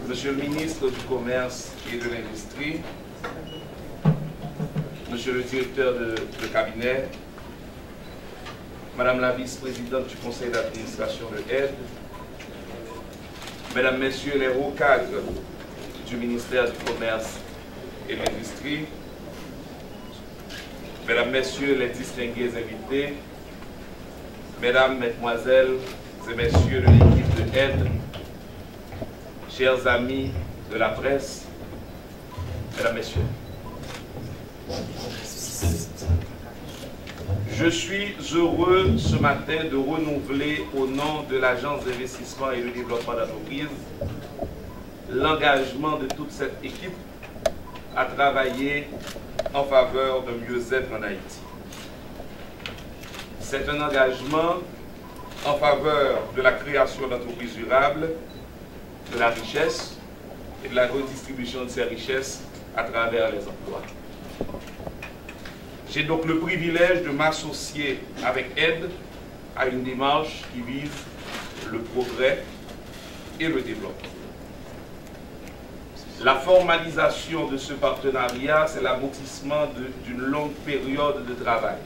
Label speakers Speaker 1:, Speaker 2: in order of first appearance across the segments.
Speaker 1: Monsieur le ministre du Commerce et de l'Industrie, Monsieur le directeur de cabinet, Madame la vice-présidente du conseil d'administration de aide, Mesdames, Messieurs les hauts cadres du ministère du Commerce et de l'Industrie, Mesdames, Messieurs les distingués invités, Mesdames, Mesdemoiselles et Messieurs de l'équipe de aide, chers amis de la presse, Mesdames, Messieurs, je suis heureux ce matin de renouveler au nom de l'Agence d'investissement et de développement d'entreprise l'engagement de toute cette équipe à travailler en faveur de mieux-être en Haïti. C'est un engagement en faveur de la création d'entreprises durables, de la richesse et de la redistribution de ces richesses à travers les emplois. J'ai donc le privilège de m'associer avec aide à une démarche qui vise le progrès et le développement. La formalisation de ce partenariat, c'est l'aboutissement d'une longue période de travail.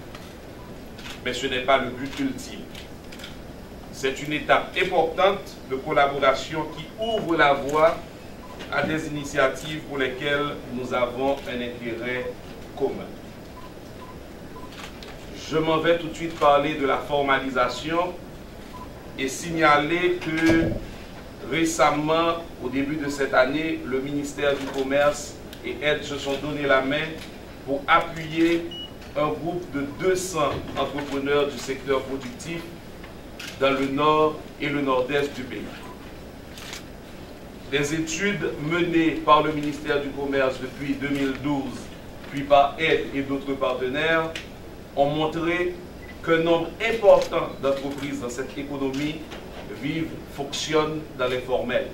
Speaker 1: Mais ce n'est pas le but ultime. C'est une étape importante de collaboration qui ouvre la voie à des initiatives pour lesquelles nous avons un intérêt commun. Je m'en vais tout de suite parler de la formalisation et signaler que récemment, au début de cette année, le ministère du Commerce et Aide se sont donné la main pour appuyer un groupe de 200 entrepreneurs du secteur productif dans le nord et le nord-est du pays. Des études menées par le ministère du Commerce depuis 2012, puis par Aide et d'autres partenaires, ont montré qu'un nombre important d'entreprises dans cette économie fonctionnent dans l'informel.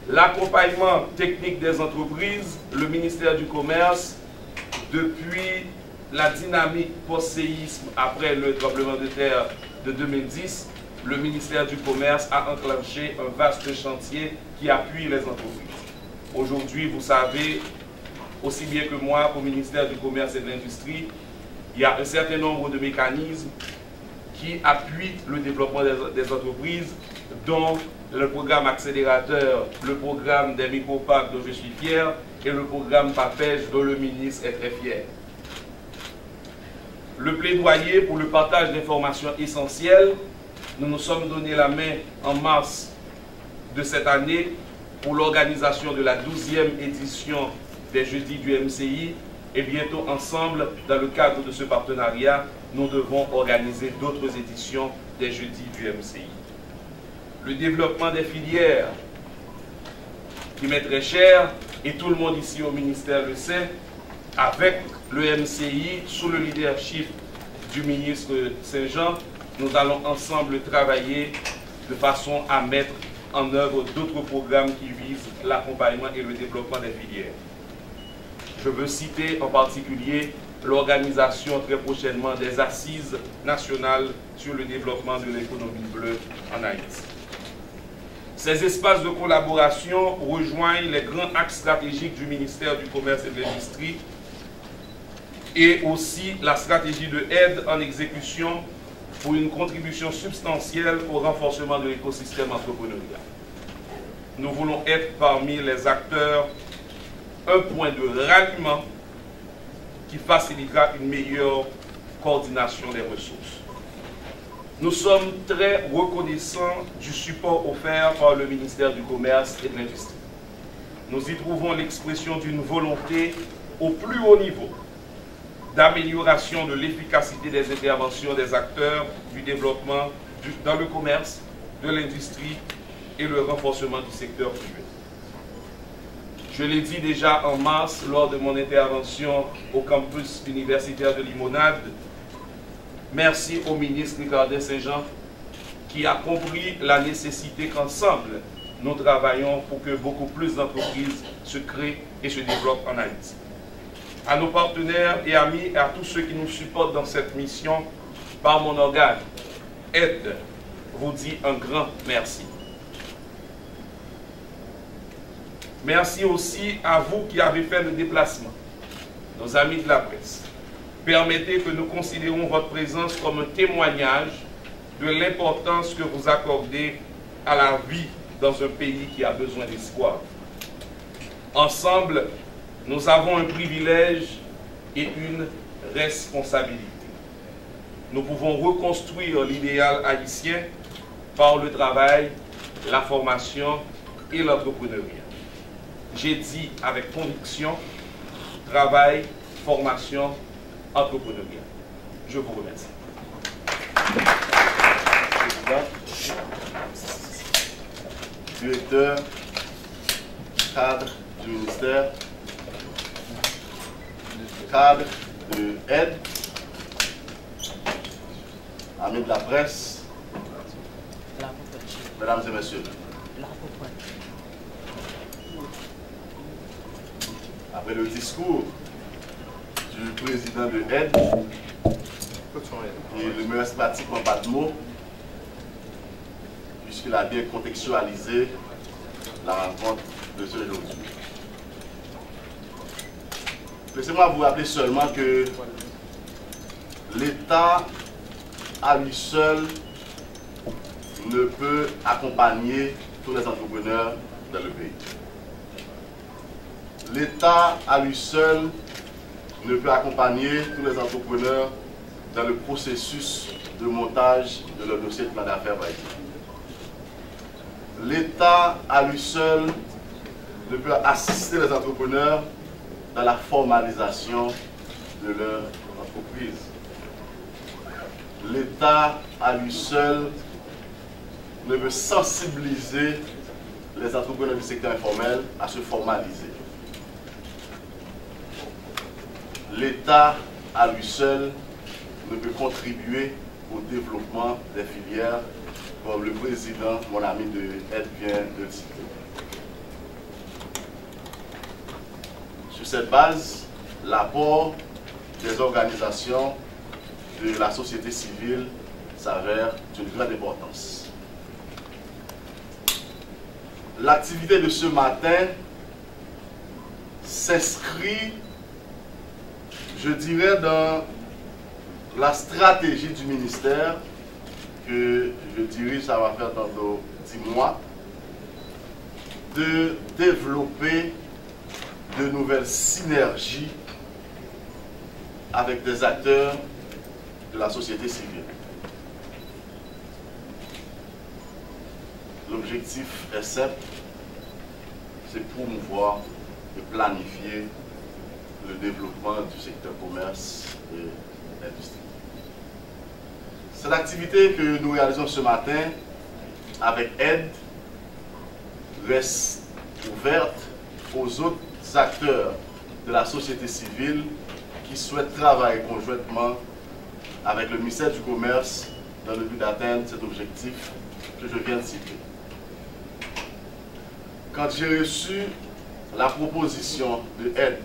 Speaker 1: L'accompagnement technique des entreprises, le ministère du Commerce, depuis la dynamique post-séisme après le tremblement de terre de 2010, le ministère du Commerce a enclenché un vaste chantier qui appuie les entreprises. Aujourd'hui, vous savez, aussi bien que moi, au ministère du Commerce et de l'Industrie, il y a un certain nombre de mécanismes qui appuient le développement des entreprises, dont le programme accélérateur, le programme des micro-parcs dont je suis fier, et le programme PAPEJ dont le ministre est très fier. Le plaidoyer pour le partage d'informations essentielles, nous nous sommes donné la main en mars de cette année pour l'organisation de la 12e édition des Jeudis du MCI, et bientôt ensemble, dans le cadre de ce partenariat, nous devons organiser d'autres éditions des Jeudis du MCI. Le développement des filières, qui m'est très cher, et tout le monde ici au ministère le sait, avec le MCI, sous le leadership du ministre Saint-Jean, nous allons ensemble travailler de façon à mettre en œuvre d'autres programmes qui visent l'accompagnement et le développement des filières. Je veux citer en particulier l'organisation très prochainement des assises nationales sur le développement de l'économie bleue en Haïti. Ces espaces de collaboration rejoignent les grands axes stratégiques du ministère du Commerce et de l'Industrie et aussi la stratégie de aide en exécution pour une contribution substantielle au renforcement de l'écosystème entrepreneurial. Nous voulons être parmi les acteurs un point de ralliement qui facilitera une meilleure coordination des ressources. Nous sommes très reconnaissants du support offert par le ministère du Commerce et de l'Industrie. Nous y trouvons l'expression d'une volonté au plus haut niveau d'amélioration de l'efficacité des interventions des acteurs du développement dans le commerce, de l'industrie et le renforcement du secteur privé. Je l'ai dit déjà en mars lors de mon intervention au campus universitaire de Limonade. Merci au ministre Ricardin Saint-Jean qui a compris la nécessité qu'ensemble nous travaillons pour que beaucoup plus d'entreprises se créent et se développent en Haïti. À nos partenaires et amis et à tous ceux qui nous supportent dans cette mission, par mon organe, Aide vous dit un grand merci. Merci aussi à vous qui avez fait le déplacement, nos amis de la presse. Permettez que nous considérons votre présence comme un témoignage de l'importance que vous accordez à la vie dans un pays qui a besoin d'espoir. Ensemble, nous avons un privilège et une responsabilité. Nous pouvons reconstruire l'idéal haïtien par le travail, la formation et l'entrepreneuriat. J'ai dit avec conviction, travail, formation, entrepreneuriat. Je vous remercie.
Speaker 2: Président, directeur, cadre du ministère, cadre de aide, amis de la presse, mesdames et messieurs. Après le discours du président de aide, il ne me reste pratiquement pas de mots, puisqu'il a bien contextualisé la rencontre de ce aujourd'hui. Laissez-moi vous rappeler seulement que l'État à lui seul ne peut accompagner tous les entrepreneurs dans le pays. L'État à lui seul ne peut accompagner tous les entrepreneurs dans le processus de montage de leur dossier de plan d'affaires. L'État à lui seul ne peut assister les entrepreneurs dans la formalisation de leur entreprise. L'État à lui seul ne peut sensibiliser les entrepreneurs du secteur informel à se formaliser. L'État à lui seul ne peut contribuer au développement des filières, comme le président, mon ami de aide, vient de le citer. Sur cette base, l'apport des organisations de la société civile s'avère d'une grande importance. L'activité de ce matin s'inscrit, je dirais, dans la stratégie du ministère que je dirige, ça va faire tantôt 10 mois, de développer de nouvelles synergies avec des acteurs de la société civile. L'objectif est simple, c'est promouvoir et planifier le développement du secteur commerce et l'industrie. Cette activité que nous réalisons ce matin avec aide reste ouverte aux autres acteurs de la société civile qui souhaitent travailler conjointement avec le ministère du Commerce dans le but d'atteindre cet objectif que je viens de citer. Quand j'ai reçu la proposition de aide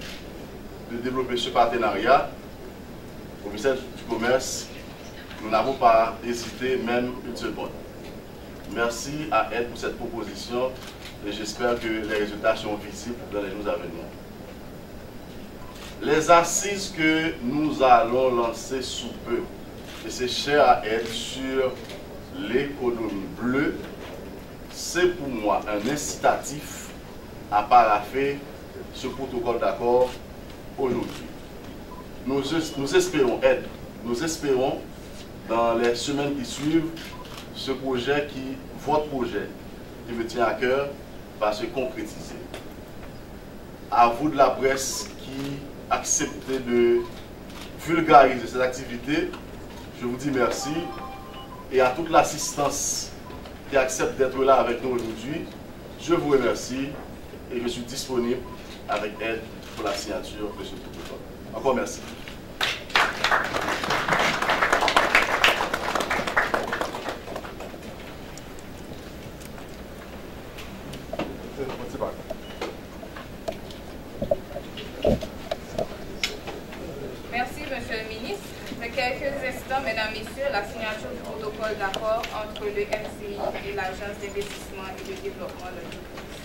Speaker 2: de développer ce partenariat au ministère du Commerce, nous n'avons pas hésité même une seconde. Merci à aide pour cette proposition et j'espère que les résultats seront visibles dans les jours à venir. Les assises que nous allons lancer sous peu, et c'est cher à aide, sur l'économie bleue, c'est pour moi un incitatif à parapher ce protocole d'accord aujourd'hui. Nous espérons aide, nous espérons dans les semaines qui suivent, ce projet votre projet qui me tient à cœur, va se concrétiser. À vous de la presse qui acceptez de vulgariser cette activité, je vous dis merci. Et à toute l'assistance qui accepte d'être là avec nous aujourd'hui, je vous remercie et je suis disponible avec aide pour la signature de ce protocole. Encore merci.
Speaker 3: Merci, Monsieur le Ministre. De quelques instants, Mesdames, Messieurs, la signature du protocole d'accord entre le MCI et l'Agence d'investissement et de développement de l'entreprise.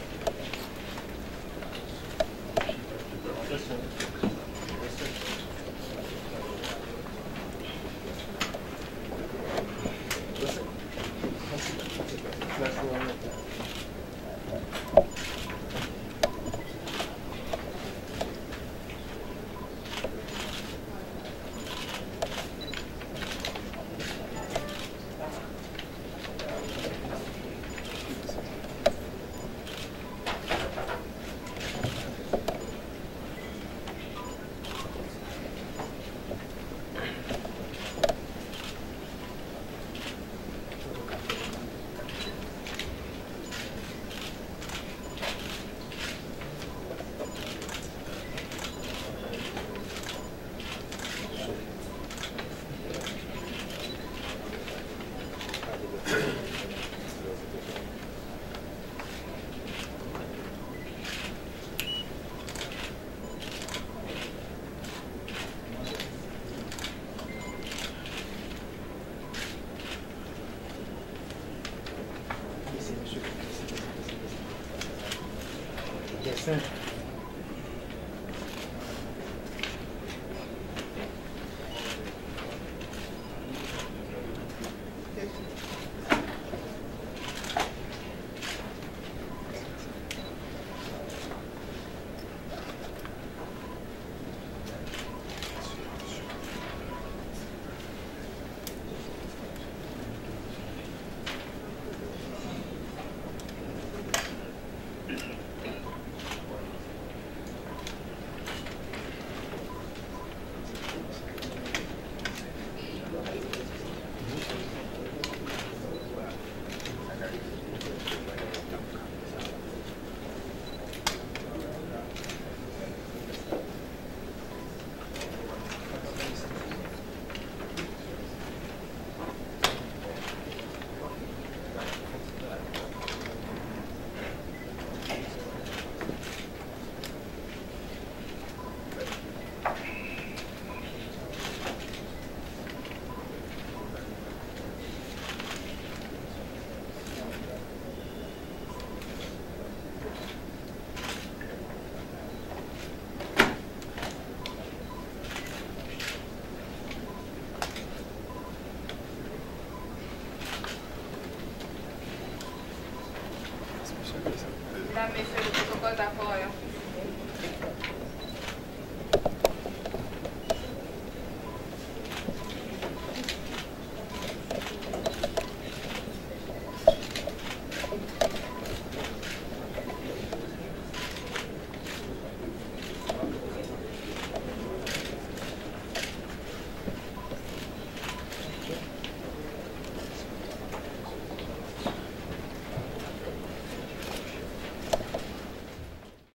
Speaker 3: Mesdames, Messieurs, le protocole d'accord